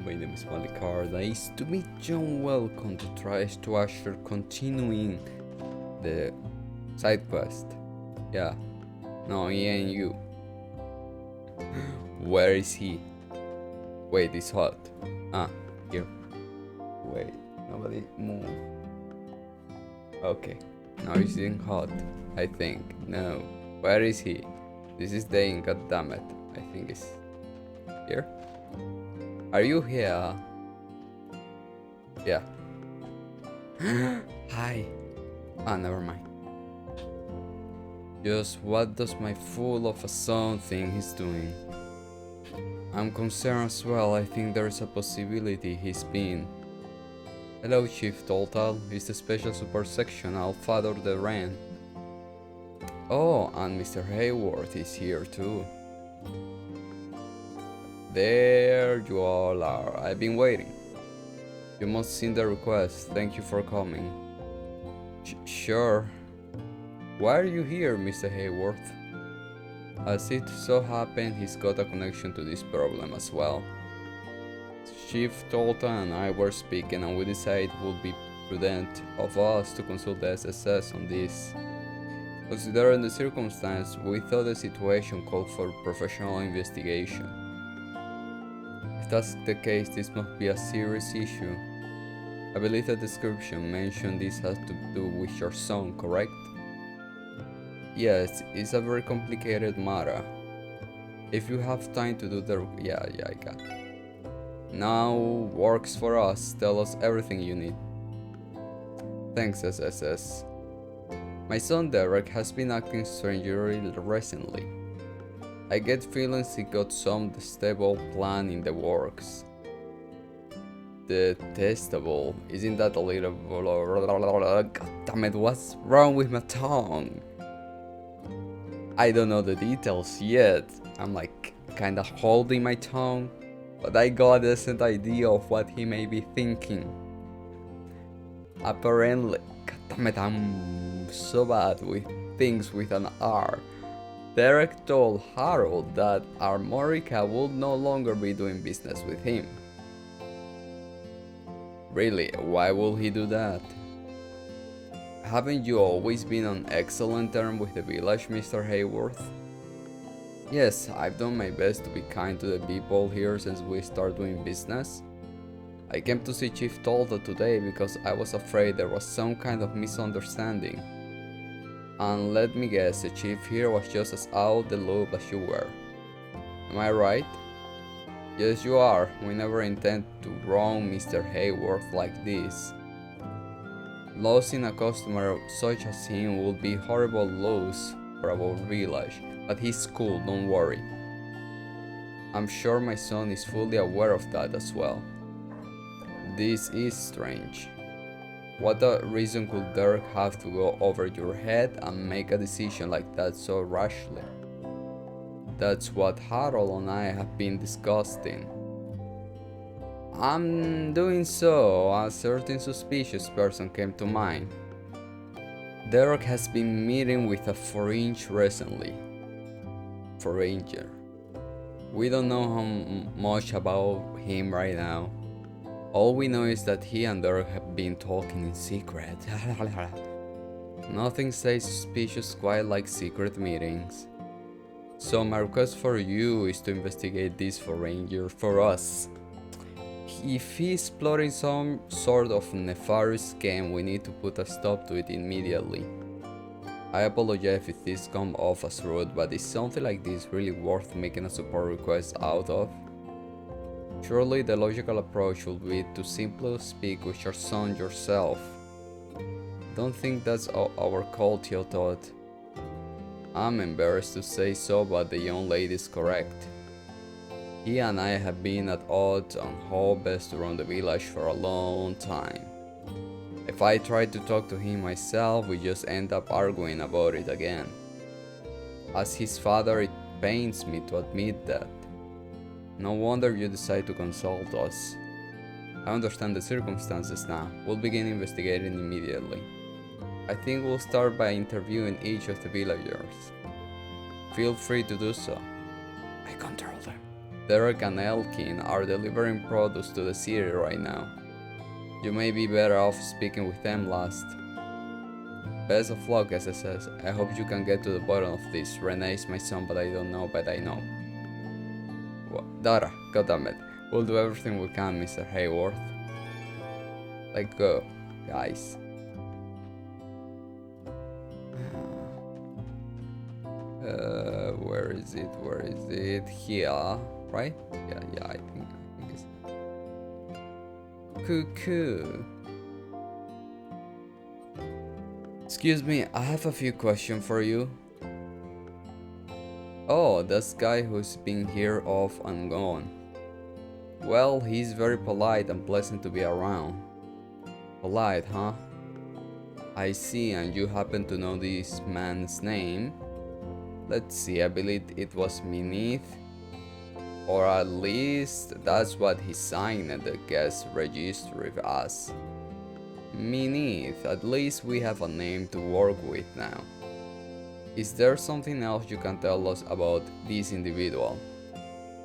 my name is Malikar. Nice to meet you and welcome to Azure continuing the side quest. Yeah, no, he and you. Where is he? Wait, it's hot. Ah, here. Wait, nobody move. Okay, now he's getting hot, I think. No, where is he? This is Dane, goddammit. I think it's here. Are you here? Yeah. Hi. Ah, never mind. Just what does my fool of a son think he's doing? I'm concerned as well. I think there's a possibility he's been. Hello, Chief Total. It's the Special Support Section. I'll father the Ren. Oh, and Mr. Hayworth is here too. There you all are. I've been waiting. You must have seen the request. Thank you for coming. Sure. Why are you here, Mr. Hayworth? As it so happened, he's got a connection to this problem as well. Chief Tolta and I were speaking and we decided it would be prudent of us to consult the SSS on this. Considering the circumstance, we thought the situation called for professional investigation. If that's the case, this must be a serious issue. I believe the description mentioned this has to do with your son, correct? Yes, it's a very complicated matter. If you have time to do the... Yeah, I got it. Now works for us. Tell us everything you need. Thanks, SSS. My son Derek has been acting strangely recently. I get feelings he got some detestable plan in the works. Detestable? Isn't that a little... God damn it, what's wrong with my tongue? I don't know the details yet. I'm like kinda holding my tongue, but I got a decent idea of what he may be thinking. Apparently, God damn it, I'm so bad with things with an R. Derek told Harold that Armorica would no longer be doing business with him. Really, why would he do that? Haven't you always been on excellent terms with the village, Mr. Hayworth? Yes, I've done my best to be kind to the people here since we started doing business. I came to see Chief Tolta today because I was afraid there was some kind of misunderstanding. And let me guess, the chief here was just as out the loop as you were. Am I right? Yes, you are. We never intend to wrong Mr. Hayworth like this. Losing a customer such as him would be horrible loss for our village, but he's cool, don't worry. I'm sure my son is fully aware of that as well. This is strange. What reason could Derek have to go over your head and make a decision like that so rashly? That's what Harold and I have been discussing. I'm doing so, a certain suspicious person came to mind. Derek has been meeting with a foreigner recently. Foreigner. We don't know how much about him right now. All we know is that he and Derek have been talking in secret. Nothing stays suspicious quite like secret meetings. So my request for you is to investigate this foreigner for us. If he's plotting some sort of nefarious scheme, we need to put a stop to it immediately. I apologize if this comes off as rude, but is something like this really worth making a support request out of? Surely the logical approach would be to simply speak with your son yourself. Don't think that's our culture thought. I'm embarrassed to say so, but the young lady is correct. He and I have been at odds on how best to run the village for a long time. If I try to talk to him myself, we just end up arguing about it again. As his father, it pains me to admit that. No wonder you decide to consult us. I understand the circumstances now. We'll begin investigating immediately. I think we'll start by interviewing each of the villagers. Feel free to do so. I control them. Derek and Elkin are delivering produce to the city right now. You may be better off speaking with them last. Best of luck, SSS. I hope you can get to the bottom of this. Renee is my son, but I don't know, but I know. Dara, goddammit. We'll do everything we can, Mr. Hayworth. Like, go, guys. Where is it? Where is it? Here, right? Yeah, I think it's... Cuckoo. Excuse me, I have a few questions for you. Oh, this guy who's been here off and gone. Well, he's very polite and pleasant to be around. Polite, huh? I see, and you happen to know this man's name? Let's see, I believe it was Minith. Or at least that's what he signed at the guest registry as. Minith, at least we have a name to work with now. Is there something else you can tell us about this individual?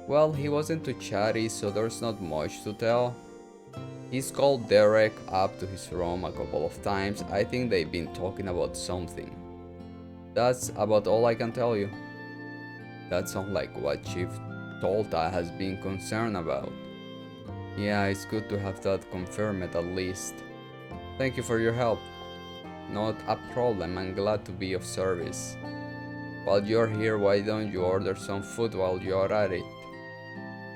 Well, he wasn't too chatty, so there's not much to tell. He's called Derek up to his room a couple of times. I think they've been talking about something. That's about all I can tell you. That sounds like what Chief Tolta has been concerned about. Yeah, it's good to have that confirmed at least. Thank you for your help. Not a problem, I'm glad to be of service. While you're here, why don't you order some food while you're at it?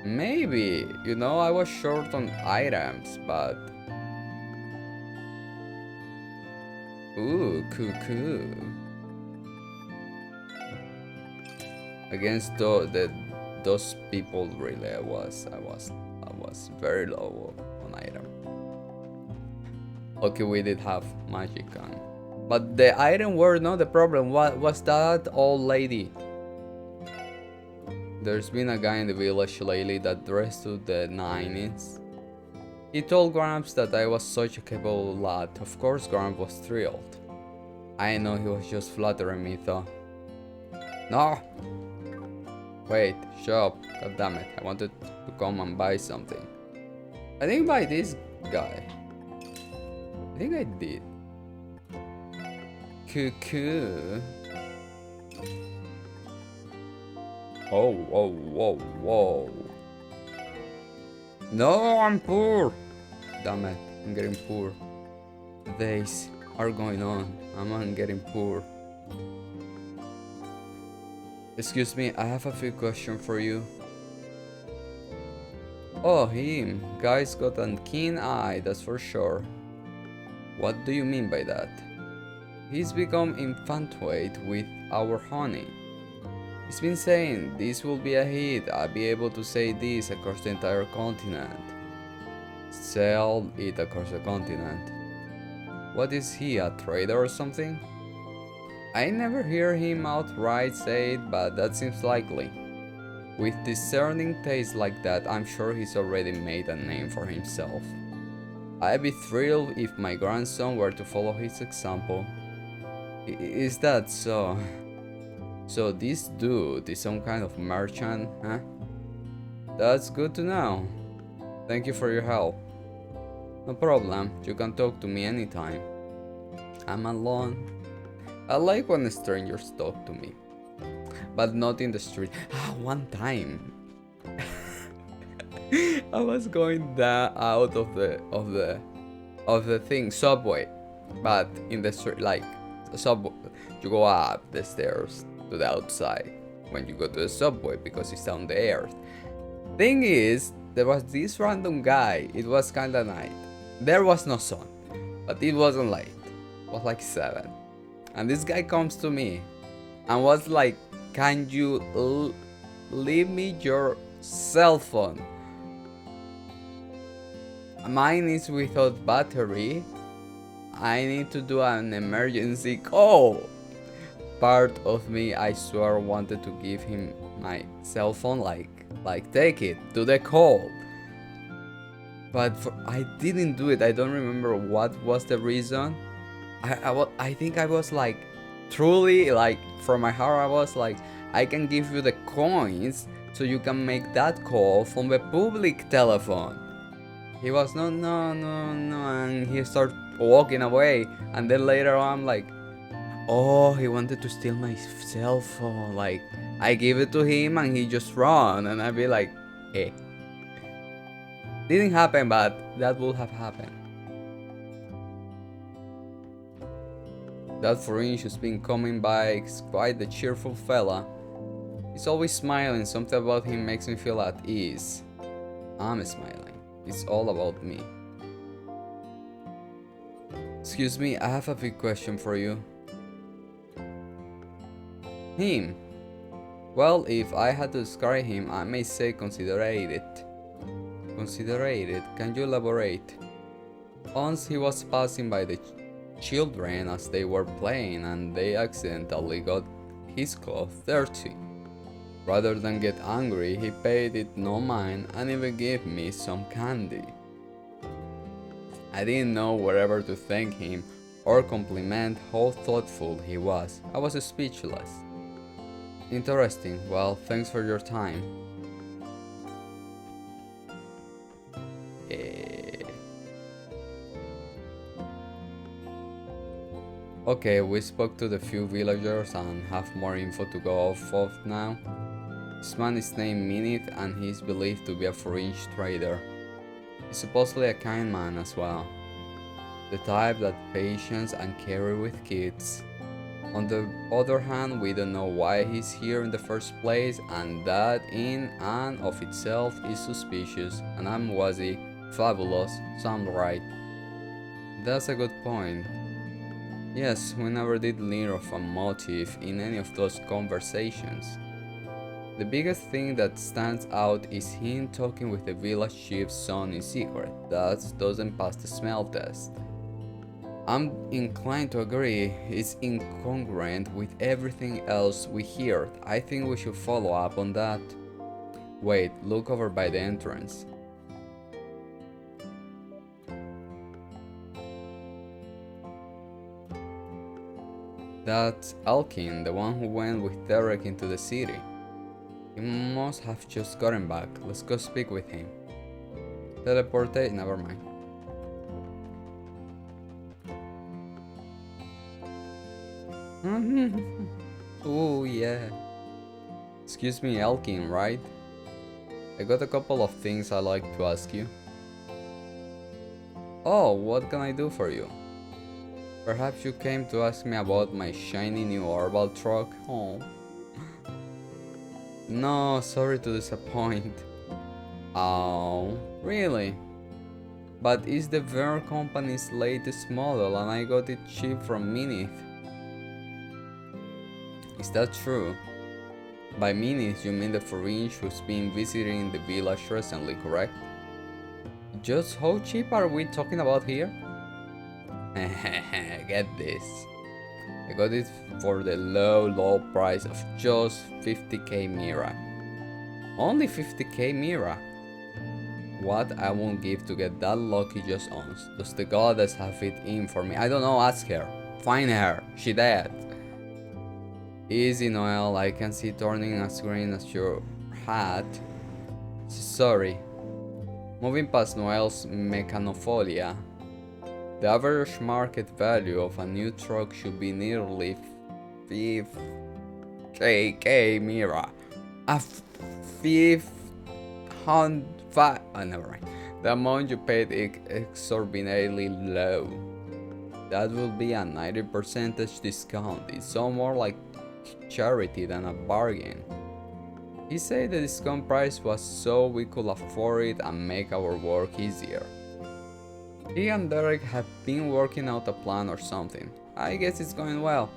Maybe, you know, I was short on items, but... Ooh, cuckoo. Against those people, really, I was very low on item. Okay, we did have magic on, but the item were not the problem. What was that old lady? There's been a guy in the village lately that dressed to the 90s. He told Gramps that I was such a capable lad. Of course, Gramps was thrilled. I know he was just flattering me though. No! Wait, shut up. God damn it, I wanted to come and buy something. I think buy this guy. I think I did. Cuckoo. Oh, whoa, whoa, whoa. No, I'm poor. Damn it, I'm getting poor. The days are going on. I'm getting poor. Excuse me, I have a few questions for you. Oh, him. Guy's got a keen eye, that's for sure. What do you mean by that? He's become infatuated with our honey. He's been saying this will be a hit, I'll be able to say this across the entire continent. Sell it across the continent. What is he, a trader or something? I never hear him outright say it, but that seems likely. With discerning taste like that, I'm sure he's already made a name for himself. I'd be thrilled if my grandson were to follow his example. Is that so? So this dude is some kind of merchant, huh? That's good to know. Thank you for your help. No problem, you can talk to me anytime. I'm alone. I like when strangers talk to me, but not in the street. One time I was going out of the thing subway, but in the street, like subway, you go up the stairs to the outside when you go to the subway because it's down the earth. Thing is, there was this random guy. It was kinda night. There was no sun, but it wasn't late. It was like 7. And this guy comes to me and was like, can you leave me your cell phone? Mine is without battery. I need to do an emergency call. Part of me, I swear, wanted to give him my cell phone, like take it, do the call. But I didn't do it. I don't remember what was the reason. I think I was like, truly, like, from my heart, I was like, I can give you the coins so you can make that call from the public telephone. He was no, and he started walking away. And then later on, I'm like, oh, he wanted to steal my cell phone. Like, I gave it to him and he just ran. And I'd be like, eh. Didn't happen, but that would have happened. That foreign who's been coming by is quite the cheerful fella. He's always smiling. Something about him makes me feel at ease. I'm smiling. It's all about me. Excuse me, I have a big question for you. Him. Well, if I had to describe him, I may say considerated. Considerated, can you elaborate? Once he was passing by the children as they were playing and they accidentally got his clothes dirty. Rather than get angry, he paid it no mind and even gave me some candy. I didn't know whether to thank him or compliment how thoughtful he was. I was speechless. Interesting. Well, thanks for your time. Okay, we spoke to the few villagers and have more info to go off of now. This man is named Minith and he is believed to be a foreign trader. He's supposedly a kind man as well. The type that patience and care with kids. On the other hand, we don't know why he's here in the first place, and that in and of itself is suspicious, and I'm Wazzy, fabulous, sound right. That's a good point. Yes, we never did learn of a motive in any of those conversations. The biggest thing that stands out is him talking with the village chief's son in secret. That doesn't pass the smell test. I'm inclined to agree, it's incongruent with everything else we heard. I think we should follow up on that. Wait, look over by the entrance. That's Elkin, the one who went with Derek into the city. He must have just gotten back. Let's go speak with him. Teleportate? Never mind. Oh yeah. Excuse me, Elkin, right? I got a couple of things I'd like to ask you. Oh, what can I do for you? Perhaps you came to ask me about my shiny new Orbital truck? Oh. No, sorry to disappoint. Oh, really? But it's the Verne company's latest model and I got it cheap from Minith. Is that true? By Minith you mean the foreign who's been visiting the village recently, correct? Just how cheap are we talking about here? Get this. I got it for the low price of just 50k Mira. Only 50k Mira? What I won't give to get that lucky just once. Does the goddess have it in for me? I don't know, ask her. Find her. She dead. Easy, Noel. I can see turning as green as your hat. Sorry. Moving past Noel's mechanophobia. The average market value of a new truck should be nearly 5k Mira. A 500. Oh, never mind. The amount you paid is exorbitantly low. That will be a 90% discount. It's so more like charity than a bargain. He said the discount price was so we could afford it and make our work easier. He and Derek have been working out a plan or something. I guess it's going well.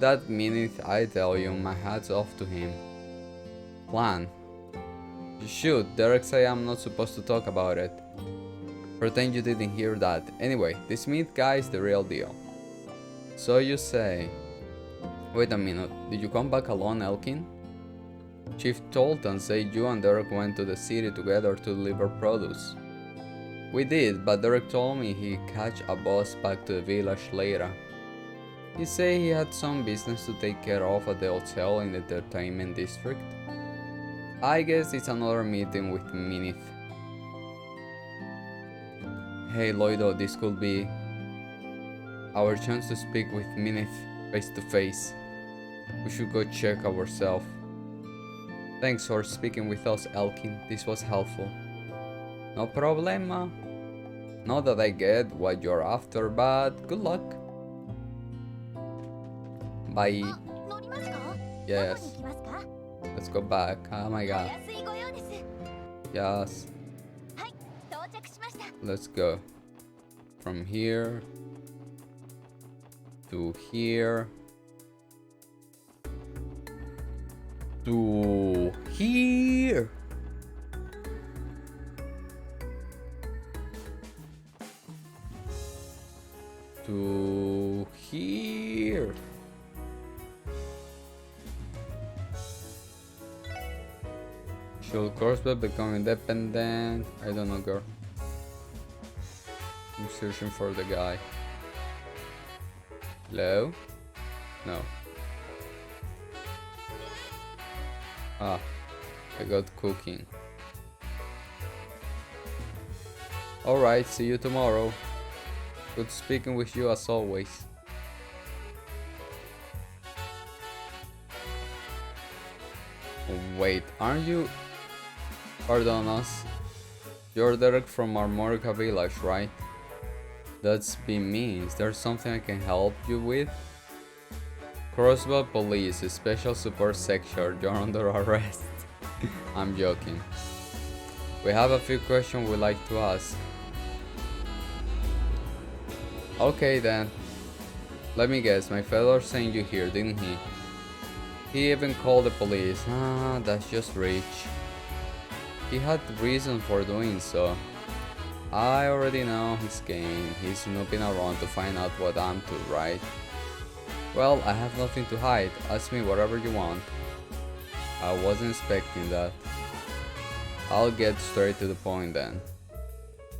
That minute I tell you, my hat's off to him. Plan. Shoot, Derek say I'm not supposed to talk about it. Pretend you didn't hear that. Anyway, this Smith guy is the real deal. So you say. Wait a minute, did you come back alone, Elkin? Chief Tolton said you and Derek went to the city together to deliver produce. We did, but Derek told me he'd catch a bus back to the village later. He said he had some business to take care of at the hotel in the entertainment district. I guess it's another meeting with Minith. Hey Loido, this could be our chance to speak with Minith face to face. We should go check ourselves. Thanks for speaking with us, Elkin. This was helpful. No problema. Not that I get what you're after, but good luck. Bye. Yes. Let's go back. Oh my god. Yes. Let's go. From here to here to here. To here. Should Korsberg become independent? I don't know, girl. I'm searching for the guy. Hello? No. Ah, I got cooking. Alright, see you tomorrow. Good speaking with you as always. Wait, aren't you? Pardon us. You're Derek from Armorica Village, right? That's be me. Is there something I can help you with? Crossbow Police, Special Support Section, you're under arrest. I'm joking. We have a few questions we'd like to ask. Okay then. Let me guess, my father sent you here, didn't he? He even called the police. Ah, that's just rich. He had reason for doing so. I already know his game. He's snooping around to find out what I'm to, right? Well, I have nothing to hide. Ask me whatever you want. I wasn't expecting that. I'll get straight to the point then.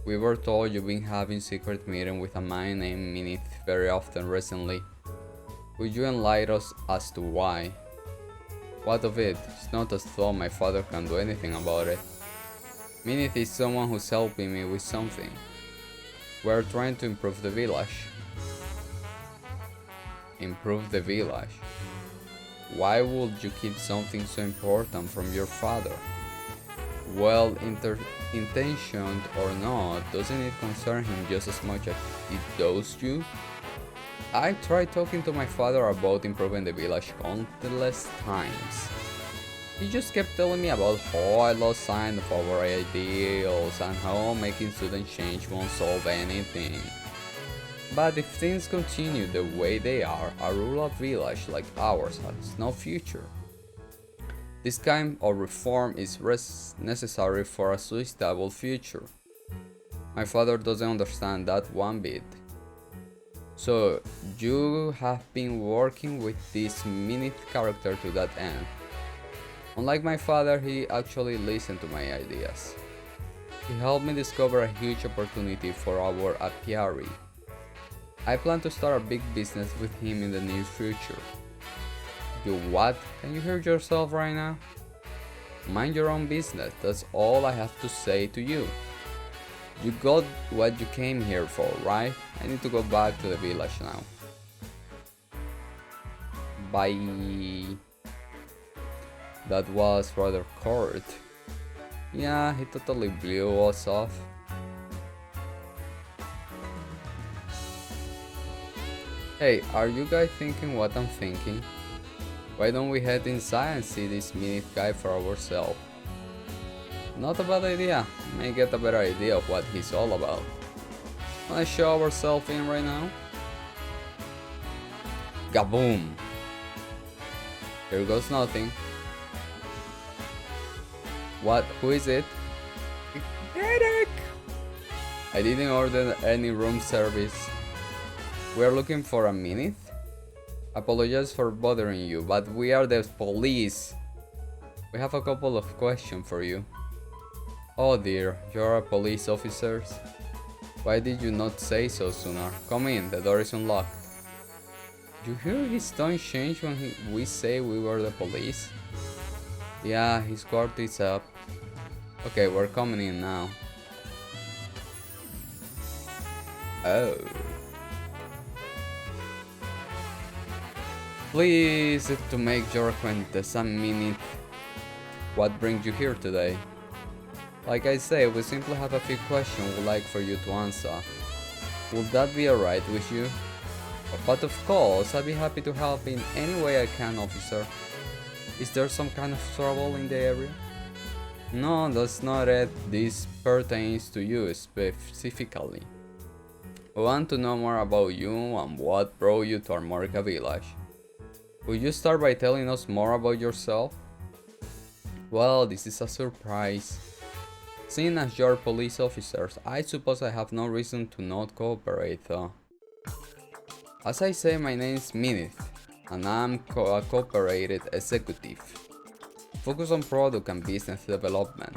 We were told you've been having secret meeting with a man named Minith very often recently. Would you enlighten us as to why? What of it? It's not as though my father can do anything about it. Minith is someone who's helping me with something. We're trying to improve the village. Improve the village? Why would you keep something so important from your father? Well, intentioned or not, doesn't it concern him just as much as it does you? I tried talking to my father about improving the village countless times. He just kept telling me about how I lost sight of our ideals and how making sudden change won't solve anything. But if things continue the way they are, a rural village like ours has no future. This kind of reform is necessary for a sustainable future. My father doesn't understand that one bit. So, you have been working with this Minith character to that end. Unlike my father, he actually listened to my ideas. He helped me discover a huge opportunity for our apiary. I plan to start a big business with him in the near future. You what? Can you hear yourself right now? Mind your own business, that's all I have to say to you. You got what you came here for, right? I need to go back to the village now. Bye. That was rather curt. Yeah, he totally blew us off. Hey, are you guys thinking what I'm thinking? Why don't we head inside and see this Minith guy for ourselves? Not a bad idea. May get a better idea of what he's all about. Wanna show ourselves in right now? Gaboom! Here goes nothing. What? Who is it? Derek! I didn't order any room service. We are looking for a Minith? Apologize for bothering you, but we are the police. We have a couple of questions for you. Oh dear, you're a police officer? Why did you not say so sooner? Come in, the door is unlocked. You hear his tone change when we say we were the police? Yeah, his guard is up. Okay, we're coming in now. Oh. Pleased to make your acquaintance. A minute. What brings you here today? Like I say, we simply have a few questions we'd like for you to answer. Would that be alright with you? But of course, I'd be happy to help in any way I can, officer. Is there some kind of trouble in the area? No, that's not it. This pertains to you specifically. We want to know more about you and what brought you to Armorica Village. Would you start by telling us more about yourself? Well, this is a surprise. Seeing as you're police officers, I suppose I have no reason to not cooperate though. As I say, my name is Minith, and I'm a cooperated executive, focused on product and business development.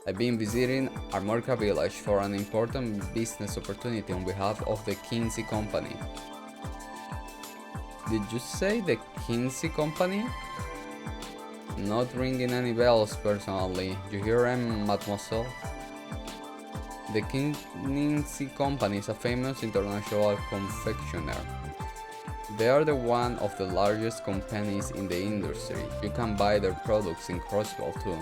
I've been visiting Armorica Village for an important business opportunity on behalf of the Kinsey Company. Did you say the Kinsey Company? Not ringing any bells personally. You hear him, mademoiselle? The Kinsey Company is a famous international confectioner. They are one of the largest companies in the industry. You can buy their products in Crosswell too.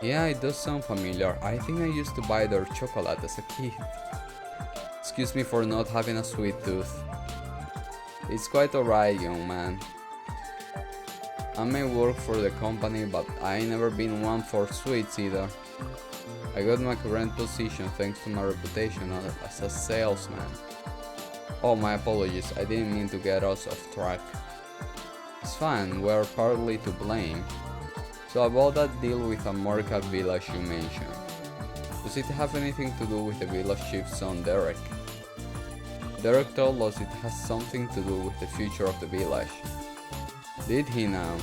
Yeah, it does sound familiar. I think I used to buy their chocolate as a kid. Excuse me for not having a sweet tooth. It's quite alright, young man. I may work for the company, but I ain't never been one for sweets either. I got my current position thanks to my reputation as a salesman. Oh, my apologies, I didn't mean to get us off track. It's fine, we're partly to blame. So about that deal with Armorica Village you mentioned, does it have anything to do with the village chief's son Derek? Derek told us it has something to do with the future of the village. Did he now?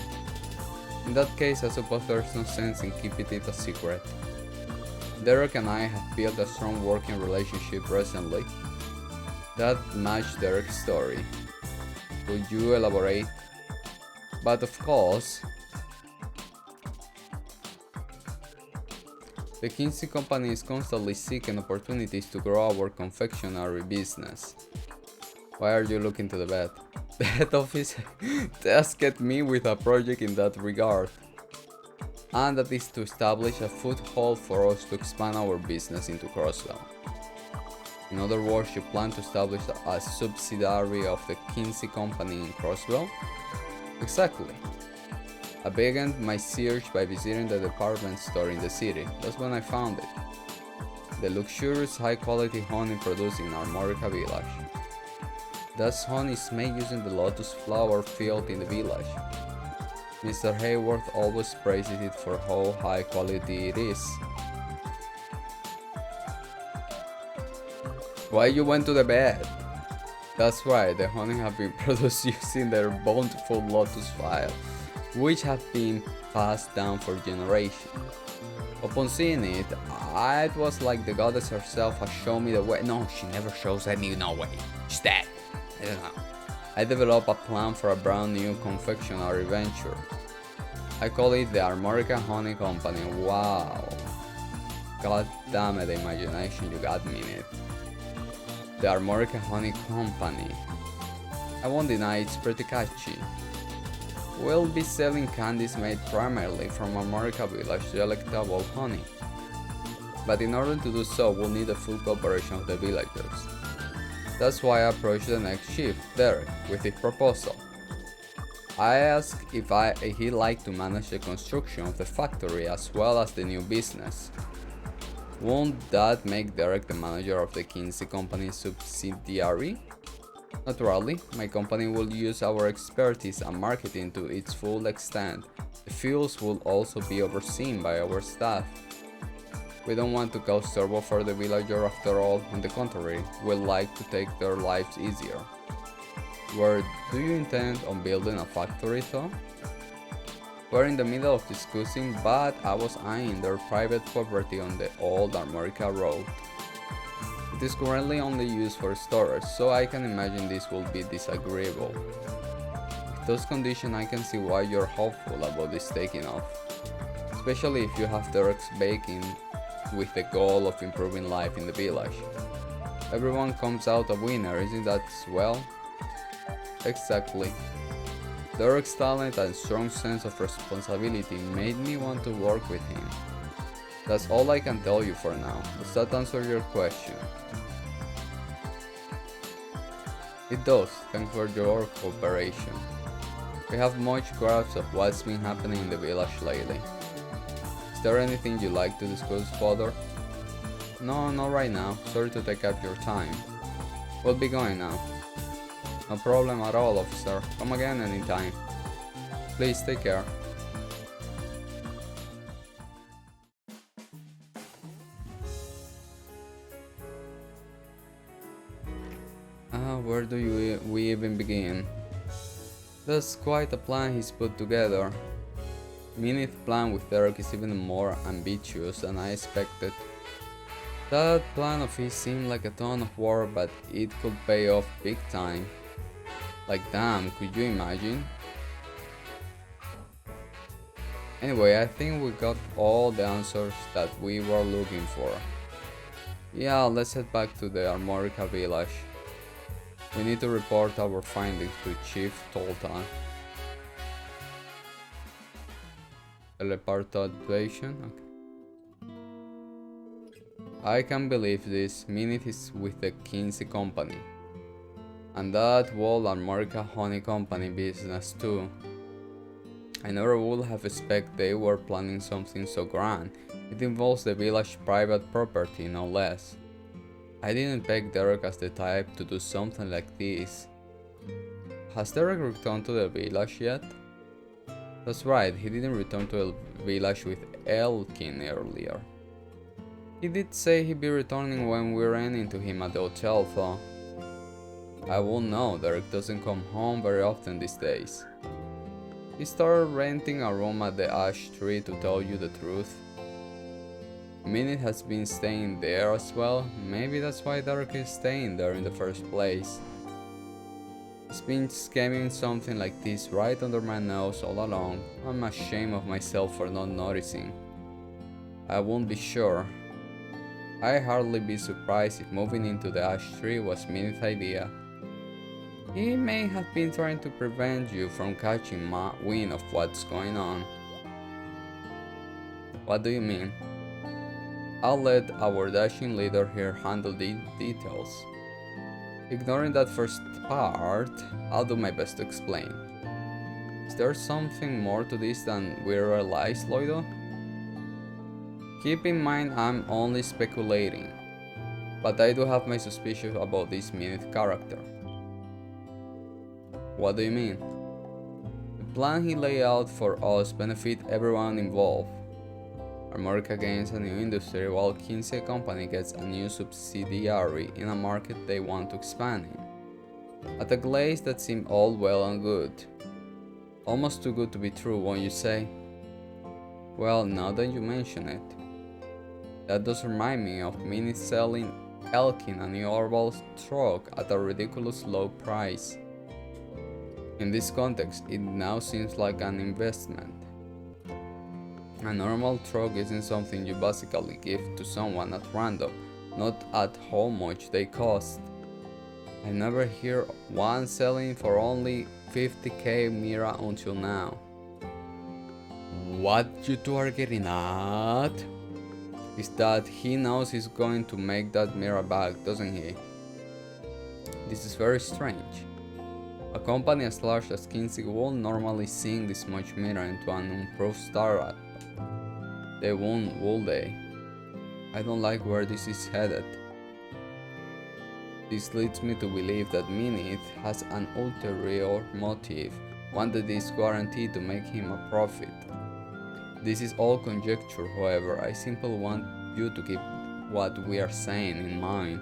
In that case, I suppose there's no sense in keeping it a secret. Derek and I have built a strong working relationship recently. That matched Derek's story. Would you elaborate? But of course, the Kinsey Company is constantly seeking opportunities to grow our confectionery business. Why are you looking to the bed? The head office tasked me with a project in that regard, and that is to establish a foothold for us to expand our business into Crosswell. In other words, you plan to establish a subsidiary of the Kinsey Company in Crosswell? Exactly. I began my search by visiting the department store in the city. That's when I found it. The luxurious high-quality honey produced in Armorica Village. That honey is made using the lotus flower field in the village. Mr. Hayworth always praises it for how high quality it is. Why you went to the bed? That's right, the honey have been produced using their bountiful lotus file, which have been passed down for generations. Upon seeing it, it was like the goddess herself has shown me the way. No, she never shows me no way. She's dead. I don't know. I developed a plan for a brand new confectionery venture. I call it the Armorica Honey Company. Wow. God damn it, the imagination you got me in it. The Armorica Honey Company. I won't deny it's pretty catchy. We'll be selling candies made primarily from Armorica Village delectable honey. But in order to do so, we'll need the full cooperation of the villagers. That's why I approached the next chief, Derek, with his proposal. I asked if he'd like to manage the construction of the factory as well as the new business. Won't that make Derek the manager of the Kinsey Company subsidiary? Naturally, my company will use our expertise and marketing to its full extent. The fields will also be overseen by our staff. We don't want to cause trouble for the villager after all. On the contrary, we'd like to take their lives easier. Where do you intend on building a factory though? We're in the middle of discussing, but I was eyeing their private property on the old Armorica Road. It is currently only used for storage, so I can imagine this will be disagreeable. those conditions, I can see why you're hopeful about this taking off. Especially if you have Derek's baking with the goal of improving life in the village. Everyone comes out a winner, isn't that well? Exactly. Derek's talent and strong sense of responsibility made me want to work with him. That's all I can tell you for now. Does that answer your question? It does, thanks for your cooperation. We have much grasp of what's been happening in the village lately. Is there anything you'd like to discuss further? No, not right now. Sorry to take up your time. We'll be going now. No problem at all, officer. Come again anytime. Please take care. Where do we even begin? That's quite a plan he's put together. Minnie's plan with Derek is even more ambitious than I expected. That plan of his seemed like a ton of work, but it could pay off big time. Like damn, could you imagine? Anyway, I think we got all the answers that we were looking for. Yeah, let's head back to the Armorica village. We need to report our findings to Chief Tolta. Teleportation? Okay. I can't believe this. Minute is with the Kiseki company. And that whole Armorica honey company business too. I never would have expected they were planning something so grand. It involves the village private property, no less. I didn't peg Derek as the type to do something like this. Has Derek returned to the village yet? That's right, he didn't return to the village with Elkin earlier. He did say he'd be returning when we ran into him at the hotel though. I won't know, Derek doesn't come home very often these days. He started renting a room at the Ash Tree to tell you the truth. Minute has been staying there as well. Maybe that's why Derek is staying there in the first place. He's been scheming something like this right under my nose all along. I'm ashamed of myself for not noticing. I won't be sure. I'd hardly be surprised if moving into the Ash Tree was Minute's idea. He may have been trying to prevent you from catching wind of what's going on. What do you mean? I'll let our dashing leader here handle the details. Ignoring that first part, I'll do my best to explain. Is there something more to this than we realize, Loido? Keep in mind I'm only speculating, but I do have my suspicions about this Minute character. What do you mean? The plan he laid out for us benefit everyone involved. Armorica gains a new industry while Kiseki company gets a new subsidiary in a market they want to expand in. At a glance that seemed all well and good. Almost too good to be true, won't you say? Well, now that you mention it. That does remind me of Minnie selling Elkin a new Orval truck at a ridiculous low price. In this context, it now seems like an investment. A normal truck isn't something you basically give to someone at random, not at how much they cost. I never hear one selling for only 50k Mira until now. What you two are getting at is that he knows he's going to make that Mira back, doesn't he? This is very strange. A company as large as Kiseki won't normally sink this much Mira into an improved startup. They won't, will they? I don't like where this is headed. This leads me to believe that Minute has an ulterior motive, one that is guaranteed to make him a profit. This is all conjecture, however. I simply want you to keep what we are saying in mind.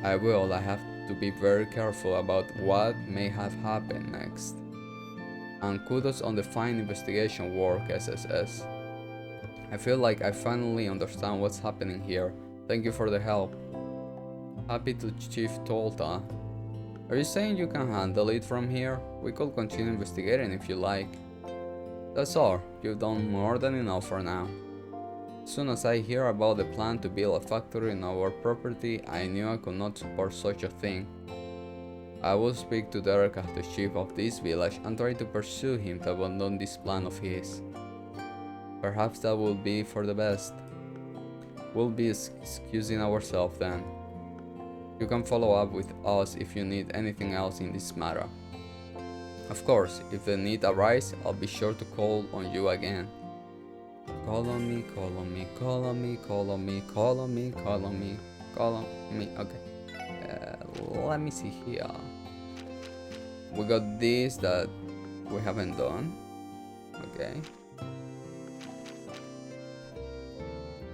I have to be very careful about what may have happened next. And kudos on the fine investigation work, SSS. I feel like I finally understand what's happening here. Thank you for the help. Happy to Chief Tolta. Are you saying you can handle it from here? We could continue investigating if you like. That's all. You've done more than enough for now. As soon as I hear about the plan to build a factory in our property, I knew I could not support such a thing. I will speak to Derek as the chief of this village and try to persuade him to abandon this plan of his. Perhaps that will be for the best. We'll be excusing ourselves then. You can follow up with us if you need anything else in this matter. Of course, if the need arises, I'll be sure to call on you again. Call on me, call on me, call on me, call on me, call on me, call on me, call on me. Okay. Let me see here. We got this that we haven't done. Okay.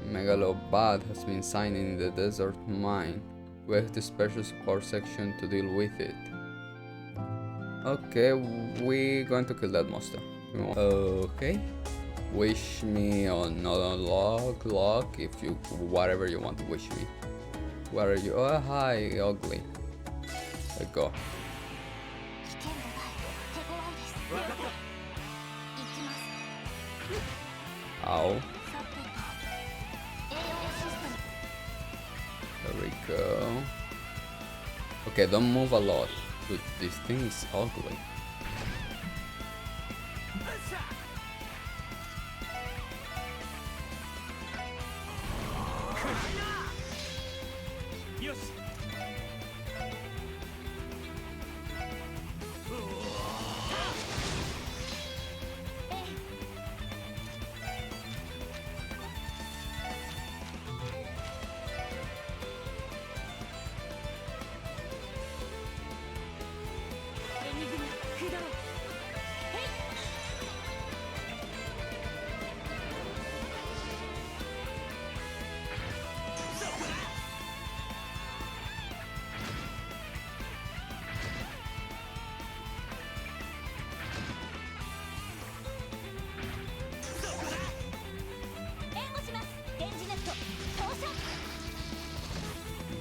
Megalobad has been signed in the desert mine. We have the special support section to deal with it. Okay, we're going to kill that monster. Okay. Wish me another luck if you whatever you want to wish me. Where are you? Oh hi, ugly. Let go. Ow. There we go. Okay, don't move a lot. Dude, this thing is ugly.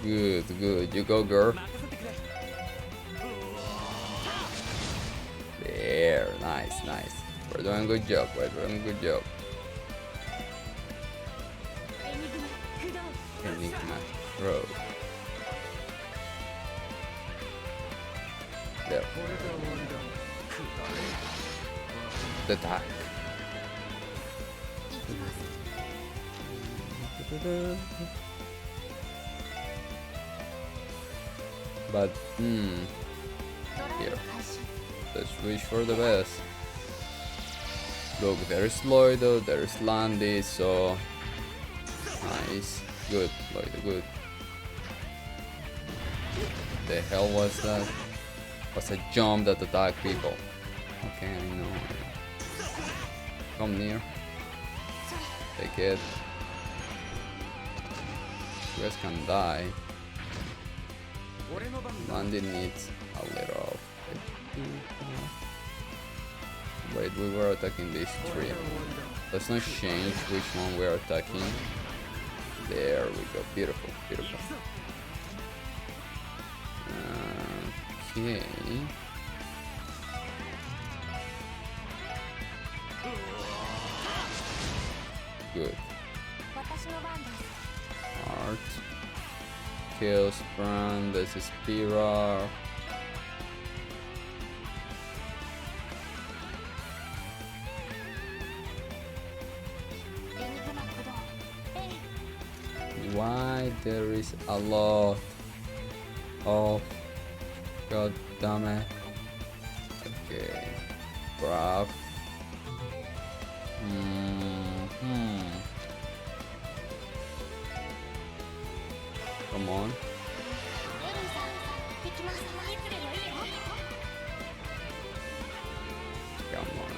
Good, good. You go, girl. There, nice, nice. We're doing a good job. We're doing a good job. Enigma, bro. There. The attack. But, here. Let's wish for the best. Look, there's Loido, there's Landy, so... Nice. Good, Loido, good. The hell was that? Was a jump that attacked people. Okay, I know. Come near. Take it. You guys can die. Landy needs a little. Wait, we were attacking these three. Let's not change which one we are attacking. There we go. Beautiful, beautiful. Okay. Good. Art. Kills Brand, this is Pira. Why there is a lot of god damn it. Okay. Grab. Come on. Come on.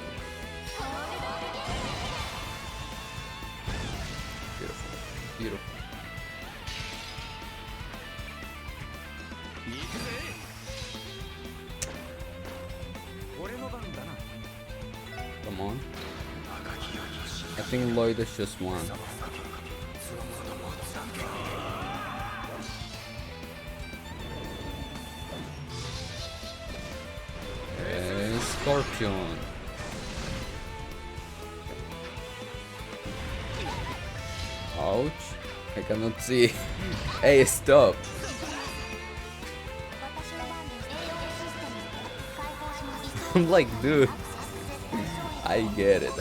Beautiful. Beautiful. Come on. I think Lloyd is just one. Scorpion. Ouch. I cannot see. Hey, stop. I'm like, dude. I get it,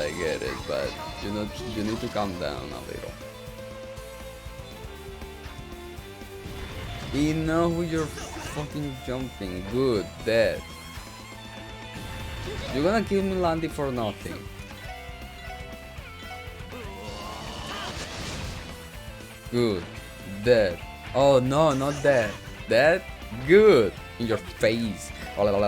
but you need to calm down a little. You know who you're fucking jumping. Good, dead. You're gonna kill me, Landy, for nothing. Good, dead. Oh no, not dead. Dead? Good. In your face. Landy.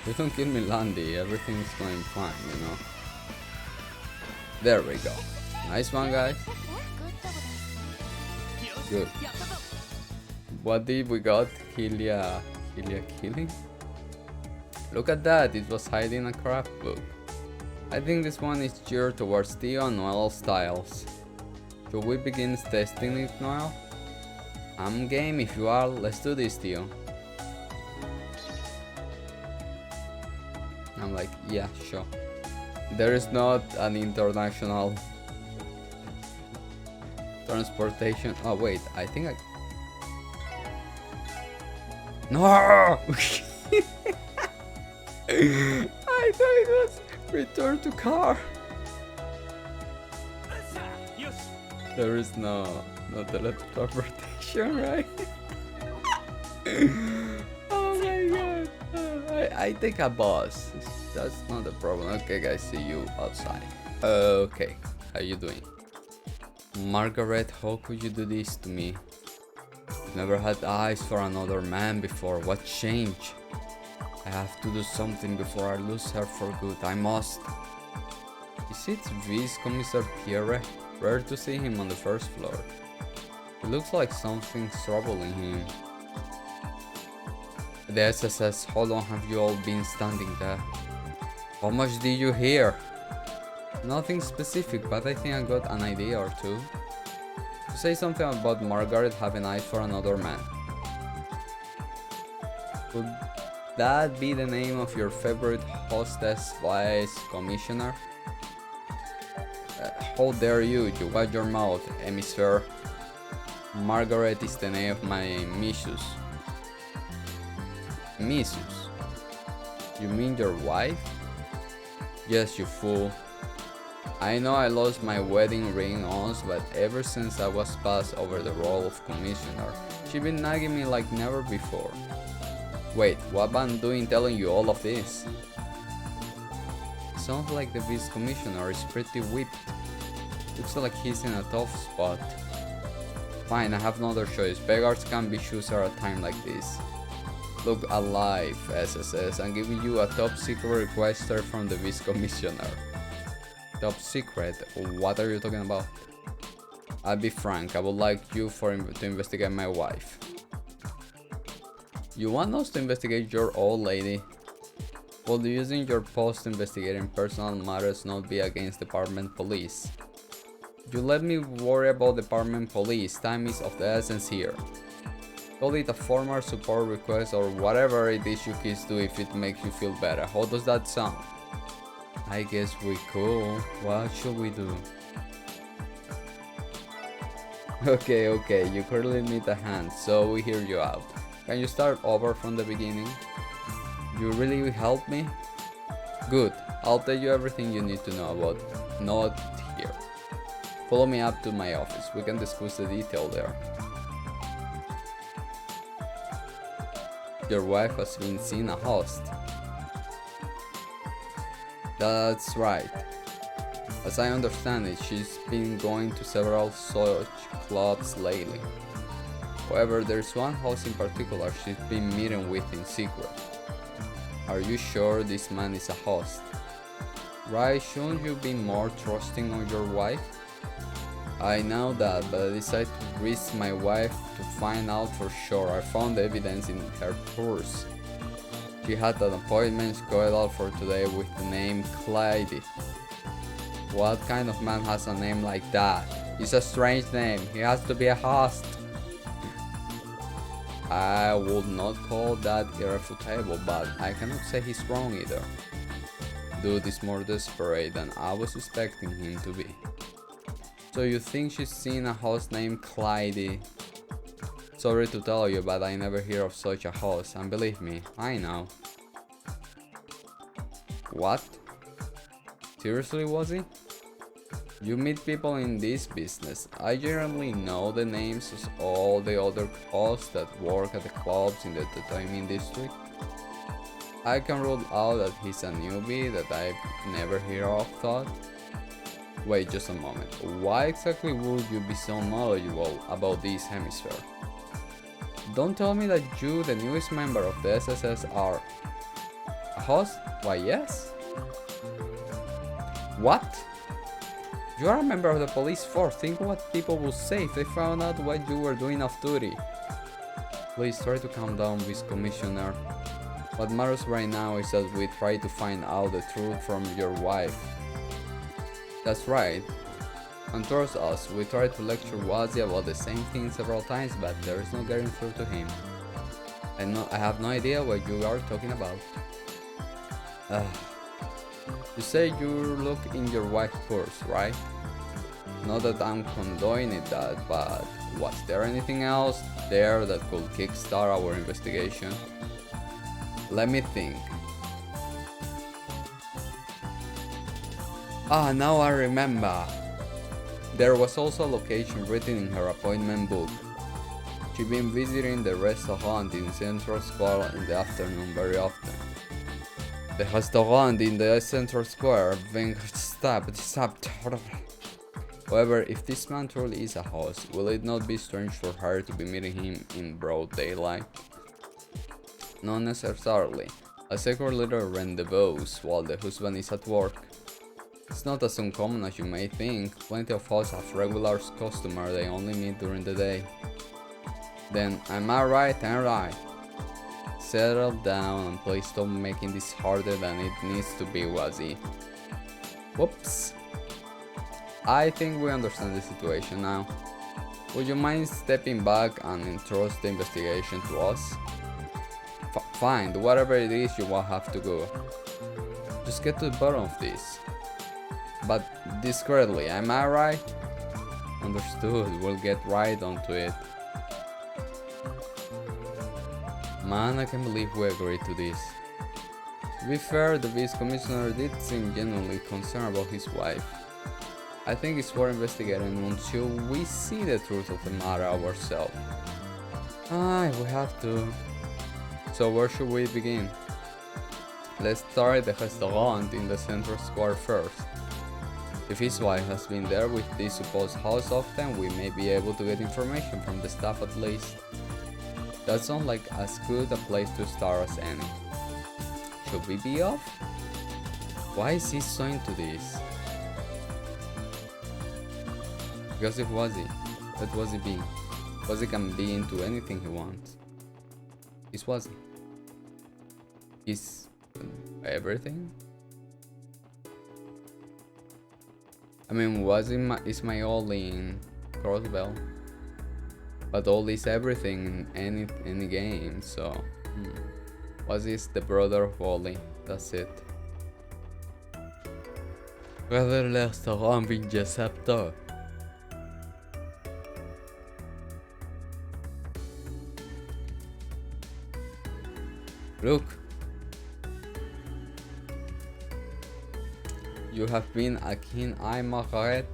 You don't kill me, Landy. Everything's going fine, you know. There we go. Nice one, guys. Good. What did we got? Hylia killing? Look at that, it was hiding a craft book. I think this one is geared towards Theo and Noel styles. Should we begin testing it, Noel? I'm game if you are. Let's do this, Theo. I'm like, yeah, sure. There is not an international transportation. Oh wait, I think I... No! I thought it was return to car. There is no teleportation, right? Oh my god! I take a bus. That's not a problem. Okay, guys, see you outside. Okay, how you doing? Margaret, how could you do this to me? I've never had eyes for another man before. What changed? I have to do something before I lose her for good. I must. Is it Vice Commissar Pierre? Rare to see him on the first floor. It looks like something's troubling him. The SSS, how long have you all been standing there? How much did you hear? Nothing specific, but I think I got an idea or two. To say something about Margaret having eyes for another man. Could that be the name of your favorite hostess vice commissioner? How dare you watch your mouth, emissary. Margaret is the name of my missus. Missus? You mean your wife? Yes, you fool. I know I lost my wedding ring once, but ever since I was passed over the role of commissioner, she been nagging me like never before. Wait, what am I doing telling you all of this? Sounds like the vice commissioner is pretty whipped. Looks like he's in a tough spot. Fine, I have no other choice. Beggars can't be choosers at a time like this. Look alive, SSS. I'm giving you a top secret request from the vice commissioner. Top secret? What are you talking about? I'll be frank, I would like you to investigate my wife. You want us to investigate your old lady? Well, using your post investigating personal matters not be against department police. You let me worry about department police, time is of the essence here. Call it a formal support request or whatever it is you kids do if it makes you feel better. How does that sound? I guess we could. What should we do? Okay, you clearly need a hand, so we hear you out. Can you start over from the beginning? You really will help me? Good, I'll tell you everything you need to know about not here. Follow me up to my office, we can discuss the detail there. Your wife has been seen a host. That's right. As I understand it, she's been going to several such clubs lately. However, there's one house in particular she's been meeting with in secret. Are you sure this man is a host? Right, shouldn't you be more trusting on your wife? I know that, but I decided to risk my wife to find out for sure. I found evidence in her purse. She had an appointment scheduled for today with the name Clyde. What kind of man has a name like that? It's a strange name. He has to be a host. I would not call that irrefutable, but I cannot say he's wrong either. Dude is more desperate than I was expecting him to be. So you think she's seen a host named Clyde? Sorry to tell you, but I never hear of such a host, and believe me, I know. What? Seriously, was he? You meet people in this business. I generally know the names of all the other hosts that work at the clubs in the entertainment district. I can rule out that he's a newbie that I've never heard of thought. Wait just a moment. Why exactly would you be so knowledgeable about this hemisphere? Don't tell me that you, the newest member of the SSS, are a host? Why yes. What? You are a member of the police force. Think what people will say if they found out what you were doing off duty. Please try to calm down, Vice Commissioner. What matters right now is that we try to find out the truth from your wife. That's right. And trust us, we tried to lecture Wazzy about the same thing several times, but there is no getting through to him. I have no idea what you are talking about. You say you look in your wife's purse, right? Not that I'm condoning that, but was there anything else there that could kickstart our investigation? Let me think. Now I remember. There was also a location written in her appointment book. She'd been visiting the restaurant in Central Square in the afternoon very often. The restaurant in the Central Square being stopped. However, if this man truly is a host, will it not be strange for her to be meeting him in broad daylight? Not necessarily. A secret little rendezvous while the husband is at work. It's not as uncommon as you may think. Plenty of hosts have regular customers they only meet during the day. Then, am I right? I'm right. Settle down and please stop making this harder than it needs to be, Wazzy. Whoops. I think we understand the situation now. Would you mind stepping back and entrust the investigation to us? Fine, whatever it is you will have to go. Just get to the bottom of this. But discreetly, am I right? Understood, we'll get right onto it. Man, I can't believe we agreed to this. To be fair, the Vice Commissioner did seem genuinely concerned about his wife. I think it's worth investigating until we see the truth of the matter ourselves. We have to. So where should we begin? Let's start the restaurant in the Central Square first. If his wife has been there with this supposed house often, we may be able to get information from the staff at least. That sounds like as good a place to start as any. Should we be off? Why is he so into this? Because if Wazzy, let Wazzy be. Wazzy can be into anything he wants. He's Wazzy. He's everything? I mean, Wazzy is my all in Crossbell. But all is everything in any game, so Wazzy is the brother of Wally, that's it. Whether le restaurant vient Jessy. Look, you have been a keen eye, Margaret.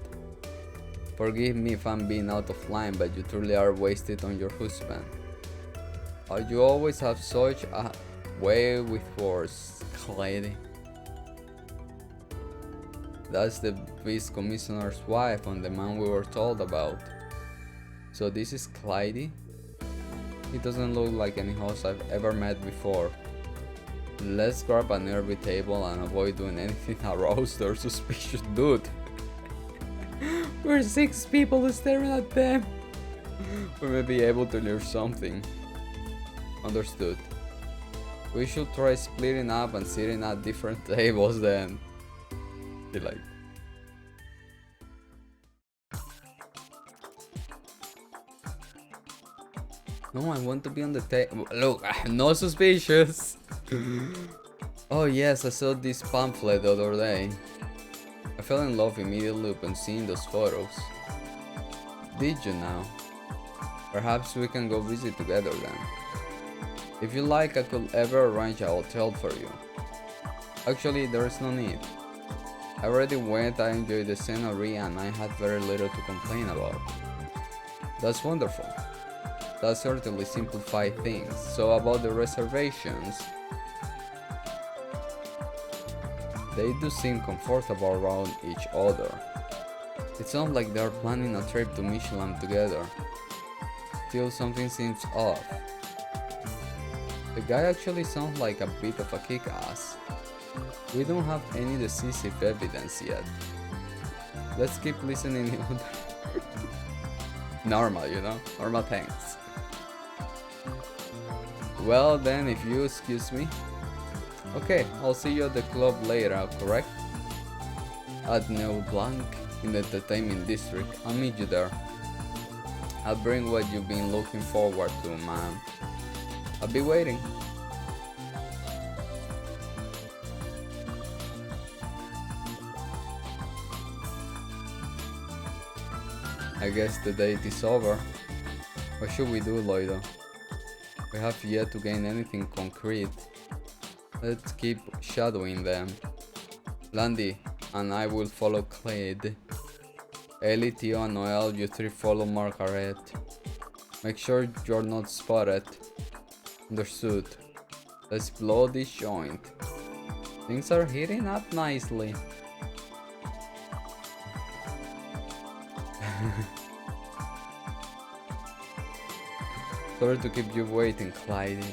Forgive me if I'm being out of line, but you truly are wasted on your husband. You always have such a way with words, Clyde. That's the Vice Commissioner's wife and the man we were told about. So this is Clyde? He doesn't look like any host I've ever met before. Let's grab a nearby table and avoid doing anything to arouse their suspicious dude. We're 6 people staring at them. We may be able to learn something. Understood. We should try splitting up and sitting at different tables then. He like, No, I want to be on the table. Look, no suspicious. Oh yes, I saw this pamphlet the other day. I fell in love immediately upon seeing those photos. Did you now? Perhaps we can go visit together then. If you like, I could ever arrange a hotel for you. Actually, there is no need. I already went, I enjoyed the scenery, and I had very little to complain about. That's wonderful. That certainly simplifies things. So about the reservations, they do seem comfortable around each other. It sounds like they're planning a trip to Michelin together. Still, something seems off. The guy actually sounds like a bit of a kick-ass. We don't have any decisive evidence yet. Let's keep listening. Normal, you know? Normal things. Well then, if you excuse me. Okay, I'll see you at the club later, correct? At Neo Blanc, in the entertainment district. I'll meet you there. I'll bring what you've been looking forward to, man. I'll be waiting. I guess the date is over. What should we do, Loido? We have yet to gain anything concrete. Let's keep shadowing them. Landy and I will follow Clyde. Ellie, Theo and Noel, you three follow Margaret. Make sure you're not spotted. Understood. Let's blow this joint. Things are heating up nicely. Sorry to keep you waiting, Clyde.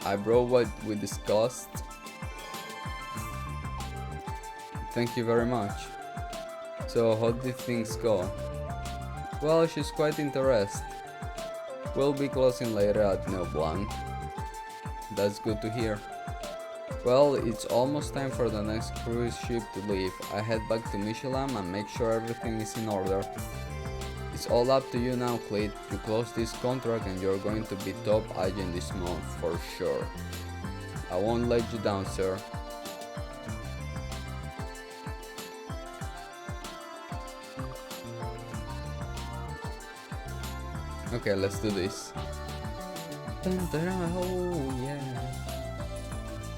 I brought what we discussed. Thank you very much. So how did things go? Well, she's quite interested. We'll be closing later at Neo Blanc. That's good to hear. Well, it's almost time for the next cruise ship to leave. I head back to Michelin and make sure everything is in order. It's all up to you now, Clyde. You close this contract and you're going to be top agent this month for sure. I won't let you down, sir. Okay, let's do this. Oh yeah.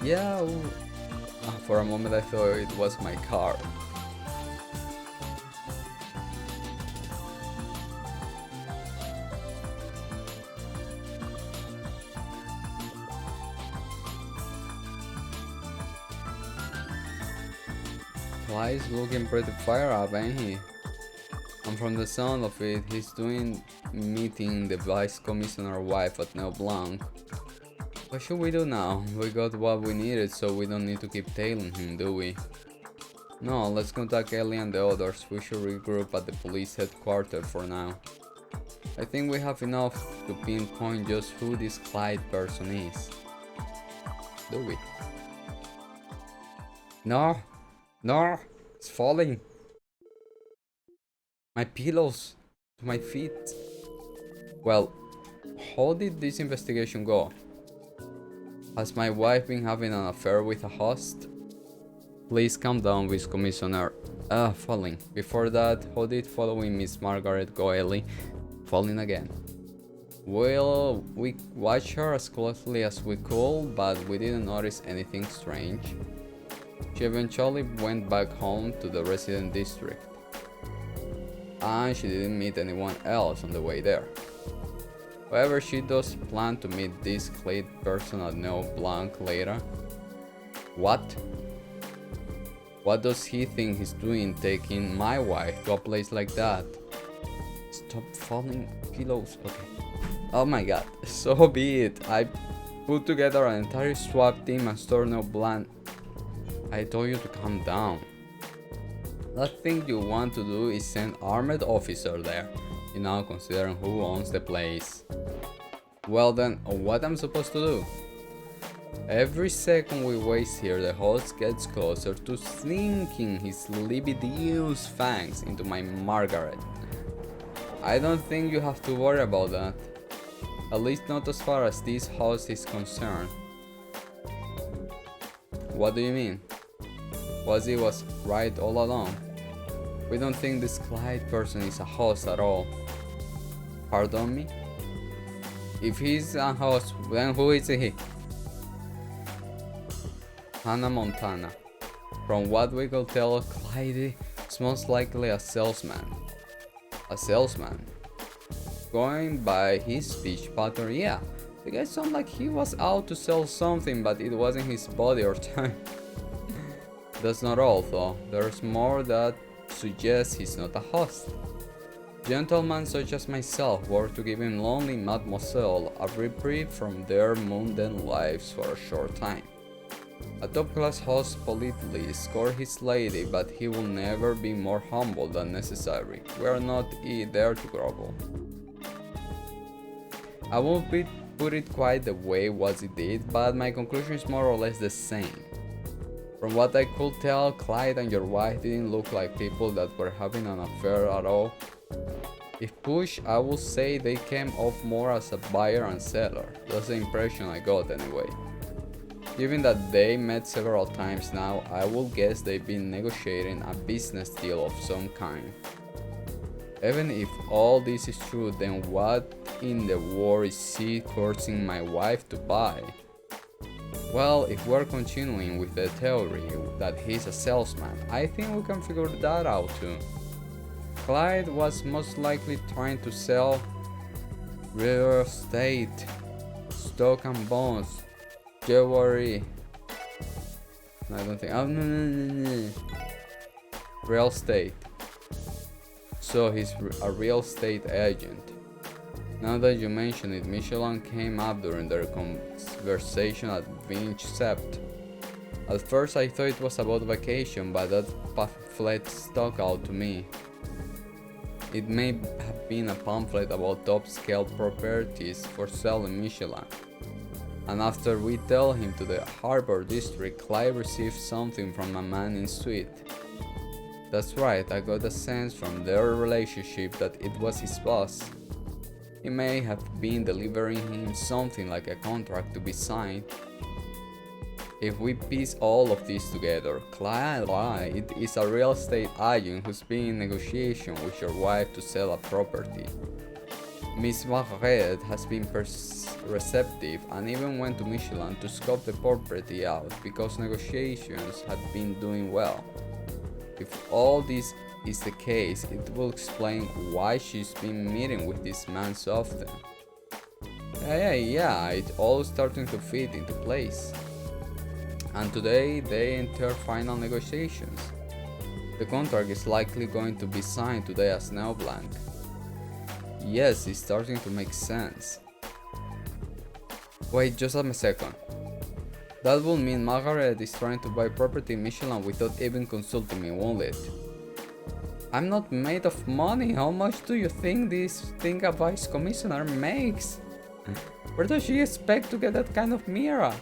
Yeah. For a moment I thought it was my car. Clyde's looking pretty fired up, ain't he? And from the sound of it, he's meeting the Vice Commissioner wife at Neo Blanc. What should we do now? We got what we needed, so we don't need to keep tailing him, do we? No, let's contact Ellie and the others. We should regroup at the police headquarters for now. I think we have enough to pinpoint just who this Clyde person is. Do we? No! No! It's falling! My pillows! To my feet! Well, how did this investigation go? Has my wife been having an affair with a host? Please calm down, Vice Commissioner. Falling. Before that, how did following Miss Margaret go, Ellie? Falling again. Well, we watched her as closely as we could, but we didn't notice anything strange. She eventually went back home to the resident district. And she didn't meet anyone else on the way there. However, she does plan to meet this Clyde person at Neo Blanc later. What? What does he think he's doing taking my wife to a place like that? Stop falling pillows. Okay. Oh my god, so be it. I put together an entire SWAT team and store Neo Blanc. I told you to calm down. Last thing you want to do is send armored officer there, you know, considering who owns the place. Well then, what I'm supposed to do? Every second we waste here, the host gets closer to sinking his libidinous fangs into my Margaret. I don't think you have to worry about that. At least not as far as this house is concerned. What do you mean? Wazzy was right all along. We don't think this Clyde person is a host at all. Pardon me? If he's a host, then who is he? Hannah Montana. From what we could tell, Clyde is most likely a salesman. A salesman? Going by his speech pattern, yeah. The guy sounded like he was out to sell something, but it wasn't his body or time. That's not all though. There's more that suggests he's not a host. Gentlemen such as myself work to give him lonely mademoiselle a reprieve from their mundane lives for a short time. A top-class host politely escorts his lady, but he will never be more humble than necessary. We are not there to grovel. I won't put it quite the way Wazzy did, but my conclusion is more or less the same. From what I could tell, Clyde and your wife didn't look like people that were having an affair at all. If pushed, I would say they came off more as a buyer and seller. That's the impression I got anyway. Given that they met several times now, I would guess they've been negotiating a business deal of some kind. Even if all this is true, then what in the world is he coercing my wife to buy? Well, if we're continuing with the theory that he's a salesman, I think we can figure that out too. Clyde was most likely trying to sell real estate, stock and bonds, jewelry. I don't think. Oh, no. Real estate. So he's a real estate agent. Now that you mention it, Michelin came up during their conversation at Vinci Sept. At first I thought it was about vacation, but that pamphlet stuck out to me. It may have been a pamphlet about top-scale properties for sale in Michelin. And after we tell him to the Harbor District, Clyde received something from a man in suite. That's right, I got a sense from their relationship that it was his boss. He may have been delivering him something like a contract to be signed. If we piece all of this together, Clyde is a real estate agent who's been in negotiation with your wife to sell a property. Miss Margaret has been receptive and even went to Michelin to scope the property out because negotiations had been doing well. If all this is the case, it will explain why she's been meeting with this man so often. Yeah, it's all starting to fit into place. And today they enter final negotiations. The contract is likely going to be signed today as now blank. Yes, it's starting to make sense. Wait just a second. That will mean Margaret is trying to buy property in Michelin without even consulting me, won't it? I'm not made of money. How much do you think this thing a vice commissioner makes? Where does she expect to get that kind of mirror?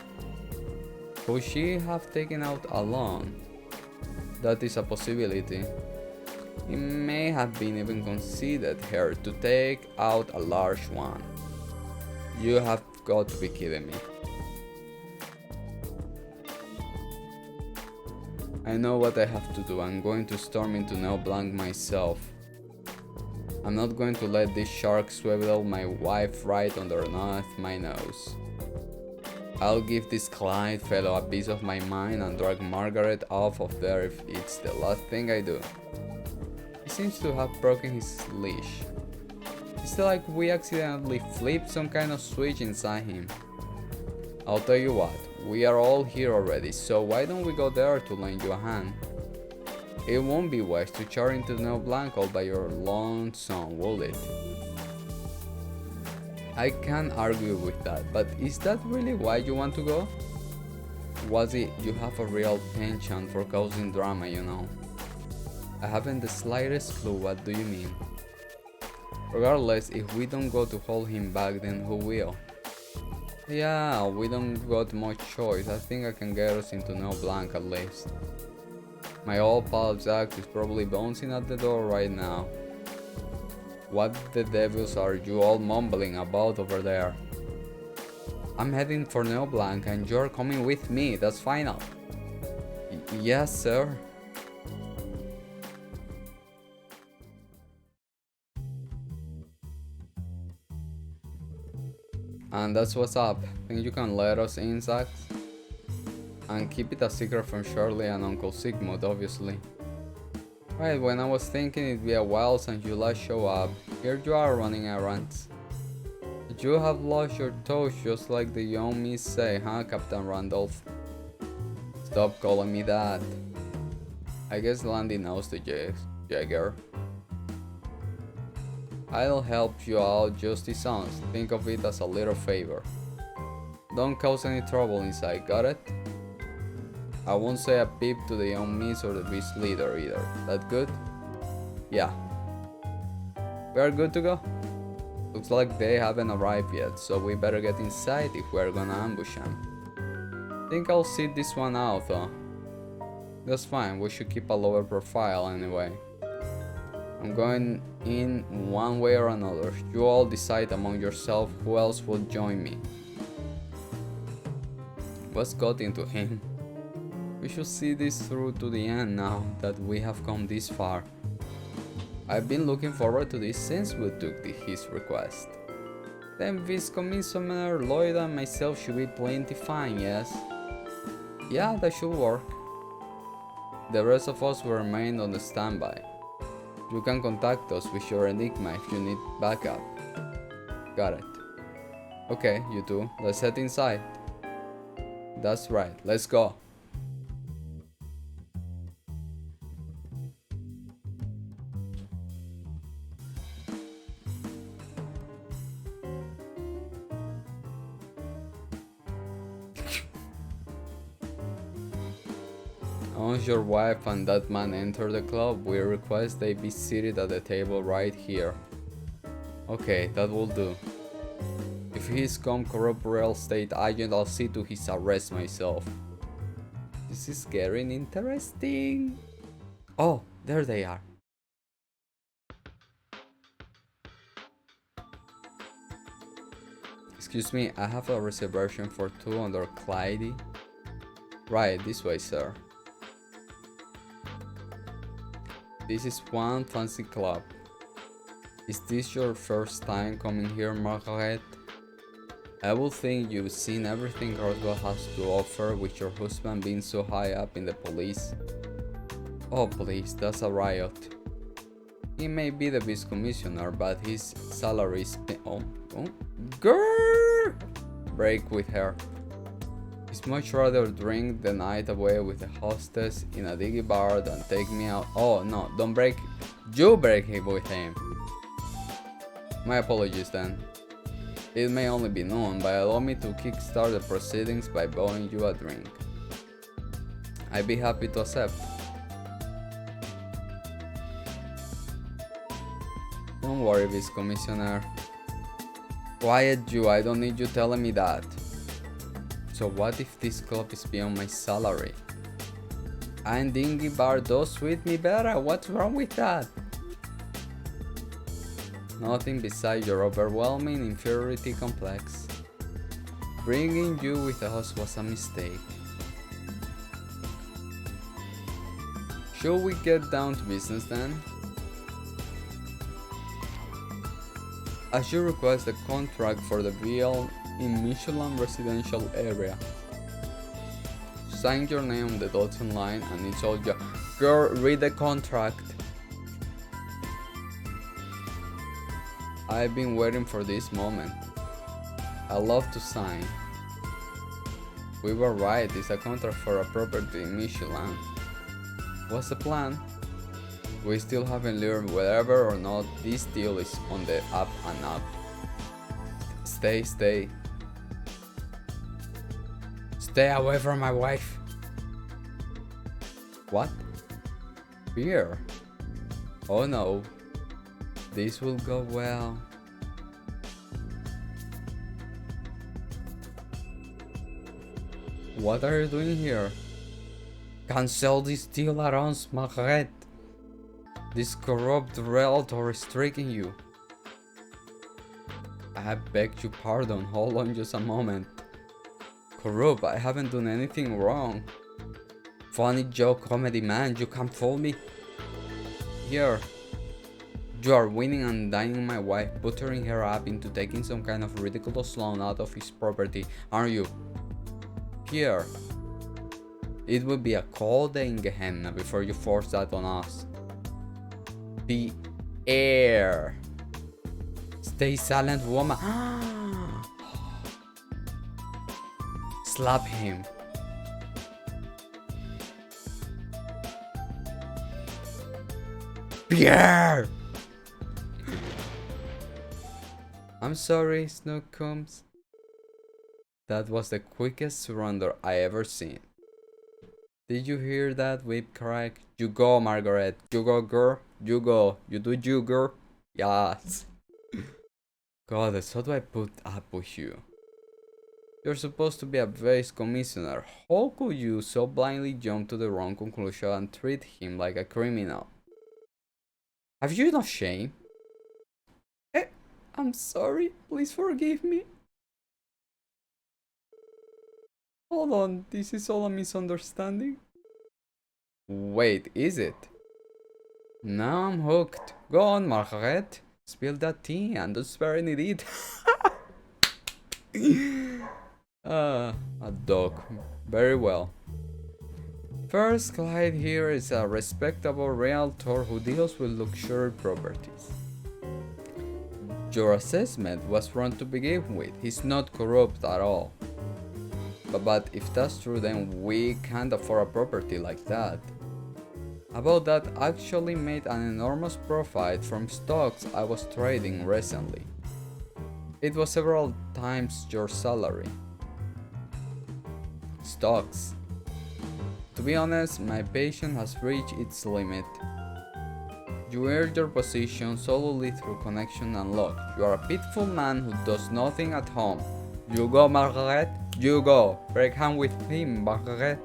Could she have taken out a loan? That is a possibility. It may have been even considered her to take out a large one. You have got to be kidding me. I know what I have to do. I'm going to storm into Neo Blanc myself. I'm not going to let this shark swivel my wife right underneath my nose. I'll give this Clyde fellow a piece of my mind and drag Margaret off of there if it's the last thing I do. He seems to have broken his leash. It's like we accidentally flipped some kind of switch inside him. I'll tell you what, we are all here already, so why don't we go there to lend you a hand? It won't be wise to charge into Neo Blanc all by your lonesome, will it? I can't argue with that, but is that really why you want to go? Wazzy, you have a real penchant for causing drama, you know. I haven't the slightest clue what do you mean. Regardless, if we don't go to hold him back, then who will? Yeah, we don't got much choice. I think I can get us into Neo Blanc at least. My old pal Zach is probably bouncing at the door right now. What the devils are you all mumbling about over there? I'm heading for Neo Blanc and you're coming with me, that's final. Yes, sir. And that's what's up. Think you can let us in, Zax? And keep it a secret from Shirley and Uncle Sigmund, obviously. Right, when I was thinking it'd be a while since you last show up, here you are running errands. You have lost your toes just like the young Miss say, huh, Captain Randolph? Stop calling me that. I guess Landy knows the Jagger. I'll help you out just it sounds. Think of it as a little favor. Don't cause any trouble inside, got it? I won't say a peep to the young Miss or the beast leader either. That good? Yeah. We are good to go? Looks like they haven't arrived yet, so we better get inside if we're gonna ambush them. Think I'll sit this one out though. That's fine, we should keep a lower profile anyway. I'm going in one way or another. You all decide among yourself who else will join me. What's got into him? We should see this through to the end now that we have come this far. I've been looking forward to this since we took his request. Then Vice Commissioner Lloyd and myself should be plenty fine, yes? Yeah, that should work. The rest of us will remain on the standby. You can contact us with your enigma if you need backup. Got it. Okay, you two, let's head inside. That's right, let's go. Once your wife and that man enter the club, we request they be seated at the table right here. Okay, that will do. If he's come corrupt real estate agent, I'll see to his arrest myself. This is getting interesting. Oh, there they are. Excuse me, I have a reservation for 2 under Clyde. Right, this way, sir. This is one fancy club. Is this your first time coming here, Margaret? I would think you've seen everything Roswell has to offer with your husband being so high up in the police. Oh please, that's a riot. He may be the vice commissioner, but his salary is Girl! Break with her. He'd much rather drink the night away with the hostess in a diggy bar than take me out. Oh no, don't break. You break it with him. My apologies then. It may only be noon, but allow me to kickstart the proceedings by buying you a drink. I'd be happy to accept. Don't worry, Vice Commissioner. Quiet you, I don't need you telling me that. So what if this club is beyond my salary? And Dingy Bar does suit me better, what's wrong with that? Nothing besides your overwhelming inferiority complex. Bringing you with the host was a mistake. Should we get down to business then? Azure requests the contract for the VL in Michelin residential area. Sign your name on the dotted line and it's all your. Girl, read the contract. I've been waiting for this moment. I love to sign. We were right, it's a contract for a property in Michelin. What's the plan? We still haven't learned whether or not this deal is on the up and up. Stay. Stay away from my wife. What? Beer? Oh no. This will go well. What are you doing here? Cancel this deal at once, Margaret. This corrupt realtor is tricking you. I beg your pardon, hold on just a moment. Corrupt, I haven't done anything wrong. Funny joke comedy man, you can't fool me. Here. You are winning and dining my wife, buttering her up into taking some kind of ridiculous loan out of his property, aren't you? Here. It will be a cold day in Gehenna before you force that on us. The air. Stay silent, woman. Slap him. Pierre! I'm sorry, Snookums. That was the quickest surrender I ever seen. Did you hear that whip crack? You go, Margaret. You go, girl. You go. You do you, girl. Yes. Goddess, how do I put up with you? You're supposed to be a vice commissioner. How could you so blindly jump to the wrong conclusion and treat him like a criminal? Have you no shame? I'm sorry. Please forgive me. Hold on, this is all a misunderstanding? Wait, is it? Now I'm hooked. Go on, Margaret. Spill that tea and don't spare any deed. A dog. Very well. First, Clyde here is a respectable realtor who deals with luxury properties. Your assessment was wrong to begin with. He's not corrupt at all. But if that's true, then we can't afford a property like that. About that, I actually made an enormous profit from stocks I was trading recently. It was several times your salary. Stocks. To be honest, my patience has reached its limit. You earned your position solely through connection and luck. You are a pitiful man who does nothing at home. You go, Margaret. You go. Break hand with him, Margaret.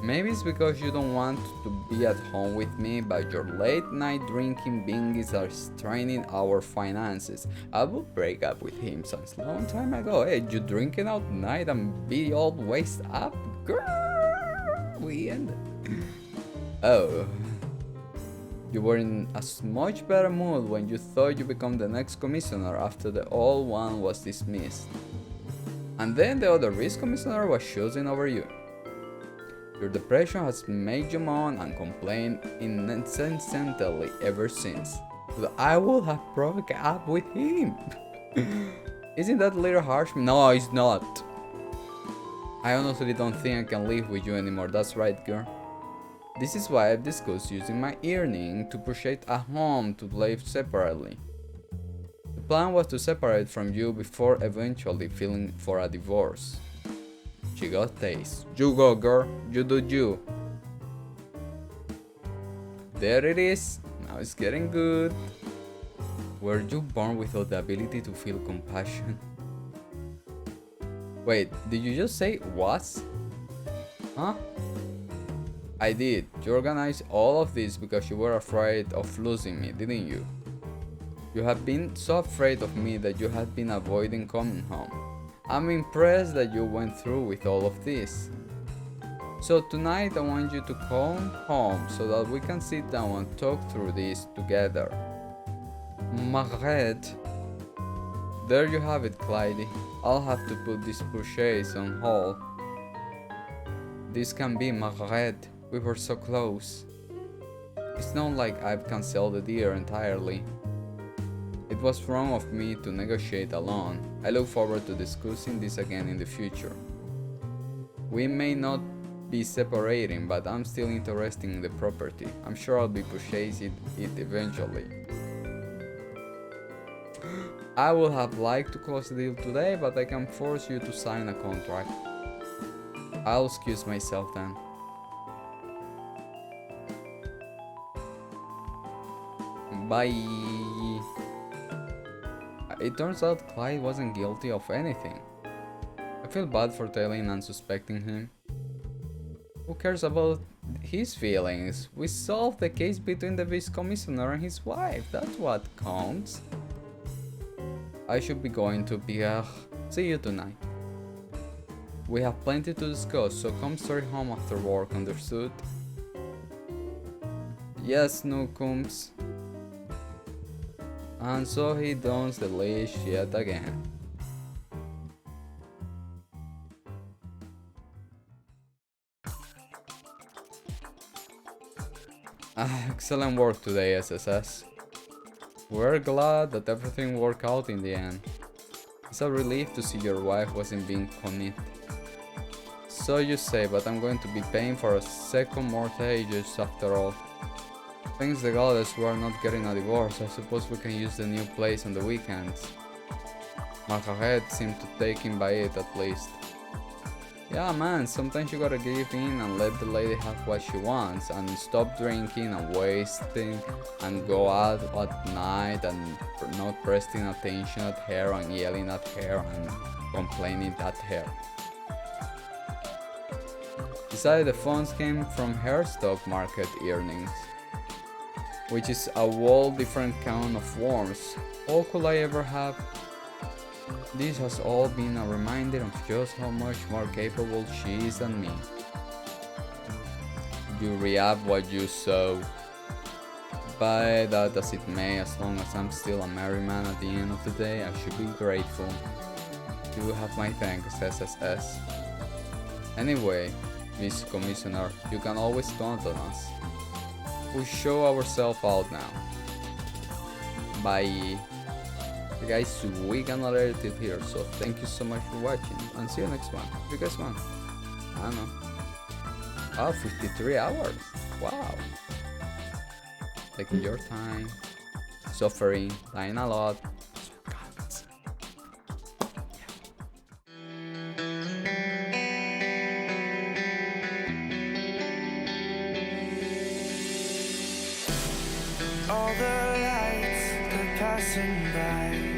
Maybe it's because you don't want to be at home with me, but your late night drinking binges are straining our finances. I will break up with him since a long time ago. Hey, you drinking out night and be all wasted up? Girl, we ended. Oh. You were in a much better mood when you thought you become the next commissioner after the old one was dismissed. And then the other vice commissioner was chosen over you. Your depression has made you moan and complain incessantly ever since. But I would have broken up with him. Isn't that a little harsh? No, it's not. I honestly don't think I can live with you anymore. That's right, girl. This is why I've discussed using my earning to purchase a home to live separately. The plan was to separate from you before eventually filing for a divorce. She got taste. You go, girl. You do you. There it is. Now it's getting good. Were you born without the ability to feel compassion? Wait, did you just say was? Huh? I did. You organized all of this because you were afraid of losing me, didn't you? You have been so afraid of me that you have been avoiding coming home. I'm impressed that you went through with all of this. So tonight I want you to come home so that we can sit down and talk through this together. Margaret. There you have it, Clyde. I'll have to put this purchase on hold. This can be, Margaret. We were so close. It's not like I've cancelled the deal entirely. It was wrong of me to negotiate alone. I look forward to discussing this again in the future. We may not be separating, but I'm still interested in the property. I'm sure I'll be purchasing it eventually. I would have liked to close the deal today, but I can force you to sign a contract. I'll excuse myself then. Bye. It turns out Clyde wasn't guilty of anything. I feel bad for telling and suspecting him. Who cares about his feelings? We solved the case between the vice commissioner and his wife. That's what counts. I should be going to Pierre. See you tonight. We have plenty to discuss, so come straight home after work, understood? Yes, Nookums. And so he dons the leash yet again. Excellent work today, SSS. We're glad that everything worked out in the end. It's a relief to see your wife wasn't being conned. So you say, but I'm going to be paying for a second mortgage after all. Thanks the goddess we are not getting a divorce. I suppose we can use the new place on the weekends. Margaret seemed to take him by it at least. Yeah man, sometimes you gotta give in and let the lady have what she wants and stop drinking and wasting and go out at night and not pressing attention at her and yelling at her and complaining at her. Besides, the funds came from her stock market earnings, which is a whole different kind of worms. All could I ever have? This has all been a reminder of just how much more capable she is than me. You reap what you sow. By that as it may, as long as I'm still a married man at the end of the day, I should be grateful. You have my thanks, SSS. Anyway, Miss Commissioner, you can always count on us. We show ourselves out now. Bye. Guys, we can alert it here, so thank you so much for watching and see you next one. If you guys want. I don't know. Oh, 53 hours. Wow. Taking your time, suffering, dying a lot. All the lights, they're passing by.